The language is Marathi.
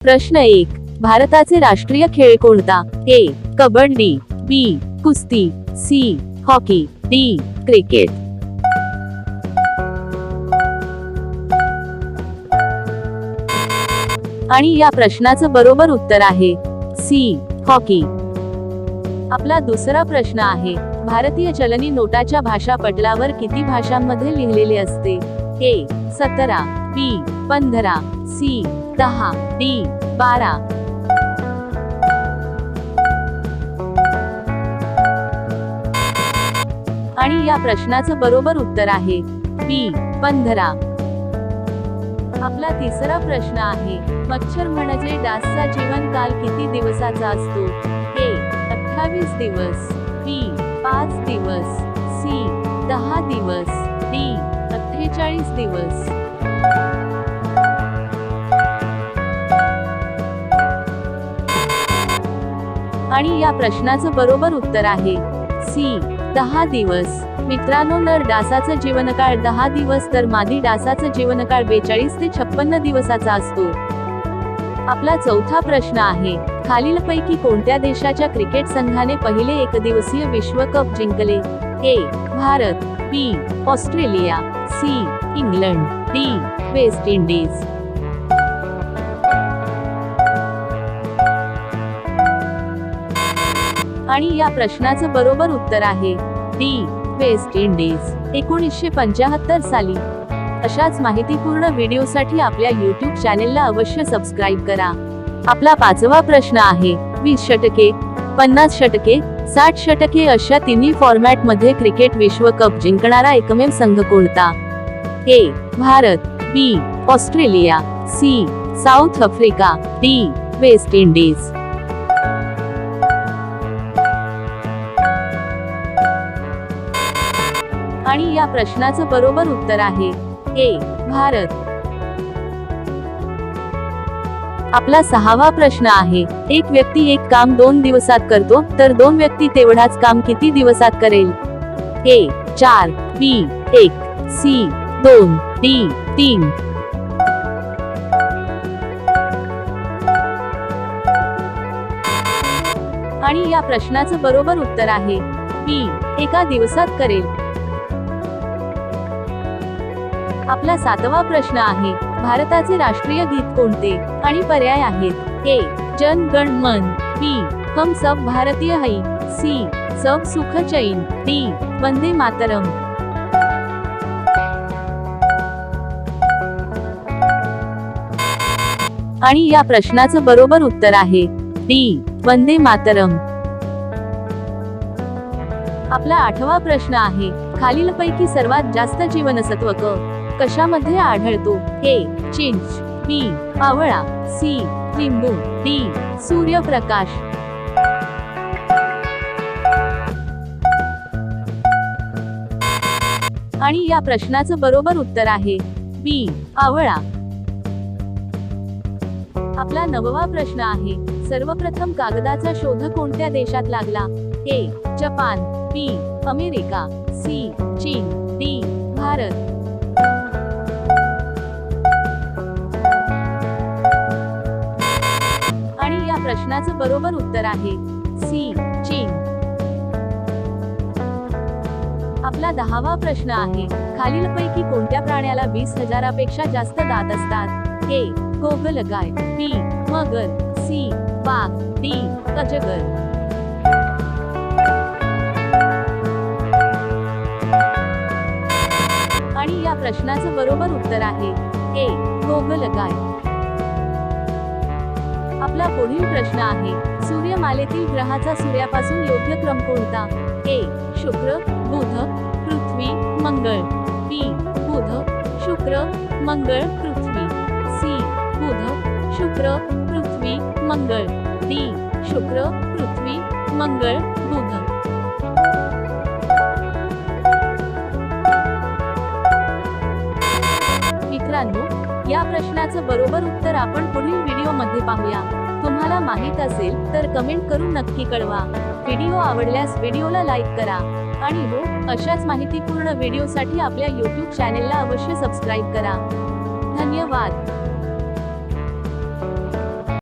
प्रश्न 1. भारताचे राष्ट्रीय खेळ कोणता? ए. कबड्डी, बी. कुस्ती, सी. Hockey, D. क्रिकेट. आणि या प्रश्नाचं बरोबर उत्तर आहे सी. हॉकी. आपला दुसरा प्रश्न आहे, भारतीय चलनी नोटाच्या भाषा पटलावर किती भाषांमध्ये लिहिलेले असते? ए. 17, बी. 15, सी. 10, डी. 12. आणि या प्रश्नाचं बरोबर उत्तर आहे बी. 15. आपला तिसरा प्रश्न आहे, मच्छर म्हणजे डासचा जीवनकाल किती दिवसाचा असतो? ए. 28 दिवस, बी. 5 दिवस, सी. 10 दिवस, डी. 48 दिवस. आणि या प्रश्नाचं बरोबर उत्तर आहे सी. 10 दिवस. मित्रांनो, नर डासाचा जीवनकाळ 10 दिवस तर मादी डासाचा जीवनकाळ 42 ते 56 दिवसाचा असतो. आपला चौथा प्रश्न आहे, खालीलपैकी कोणत्या देशाच्या क्रिकेट संघाने पहिले एकदिवसीय विश्वकप जिंकले? A. Bharat, B. Australia, C. England, D. West Indies. आणि या प्रश्नाचं बरोबर उत्तर आहे डी. West Indies. 1975 साली. अशाच माहितीपूर्ण व्हिडिओसाठी आपल्या YouTube चॅनेलला अवश्य सबस्क्राईब करा. आपला पाचवा प्रश्न आहे, 20 षटके, 50 षटके, 60 षटके अशा तिन्ही फॉर्मॅट मध्ये क्रिकेट विश्वकप जिंकणारा एकमेव संघ कोणता? A. Bharat, B. Australia, C. South Africa, D. West Indies. आणि या प्रश्नाचं बरोबर उत्तर आहे ए. भारत. आपला सहावा प्रश्न आहे, एक व्यक्ती एक काम 2 दिवसात करतो तर 2 व्यक्ती तेवढाच काम किती दिवसात करेल? ए. 4, बी. 1, सी. 2, डी. 3. आणि या प्रश्नाचं बरोबर उत्तर आहे बी. एका दिवसात करेल. आपला सातवा प्रश्न आहे, भारताचे राष्ट्रीय गीत कोणते? आणि पर्याय आहेत ए. जन गण मन, बी. हम सब भारतीय है, सी. सब सुख चैन, डी. वंदे मातरम. आणि या प्रश्नाचं बरोबर उत्तर आहे डी. वंदे मातरम. आपला आठवा प्रश्न आहे, खालीलपैकी सर्वात जास्त जीवनसत्व कशामध्ये आढळतो? ए. चिंच, बी. आवळा, सी. लिंबू, डी. सूर्यप्रकाश. आणि या प्रश्नाचं बरोबर उत्तर आहे बी. आवळा. आपला 9वा प्रश्न आहे, सर्वप्रथम कागदाचा शोध कोणत्या देशात लागला? A. Japan, B. America, C. चीन, डी. भारत. आणि या प्रश्नाचं बरोबर उत्तर आहे सी. चीन. आपला 10वा प्रश्न आहे, खालीलपैकी कोणत्या प्राण्याला 20,000 पेक्षा जास्त दात असतात? ए. गोगलगाय, बी. मगर, सी. वाघ, डी. अजगर. आणि या प्रश्नाचं बरोबर उत्तर आहे ए. गोगलगाय. आपला पुढील प्रश्न आहे, सूर्यमालेतील ग्रहाचा सूर्यापासून योग्य क्रम कोणता? ए. शुक्र, बुध, पृथ्वी, मंगळ, बी. बुध, शुक्र, मंगळ, पृथ्वी, सी. बुध, शुक्र, पृथ्वी, मंगळ, डी. शुक्र, पृथ्वी, मंगळ, बुध. मित्रांनो, या प्रश्नाचं बरोबर उत्तर आपण पुढील व्हिडिओमध्ये पाहूया. तुम्हाला माहित असेल तर कमेंट करून नक्की कळवा. व्हिडिओ आवडल्यास व्हिडिओला लाईक करा आणि हो, अशाच माहितीपूर्ण व्हिडिओसाठी आपल्या YouTube चॅनेलला अवश्य सबस्क्राईब करा. धन्यवाद.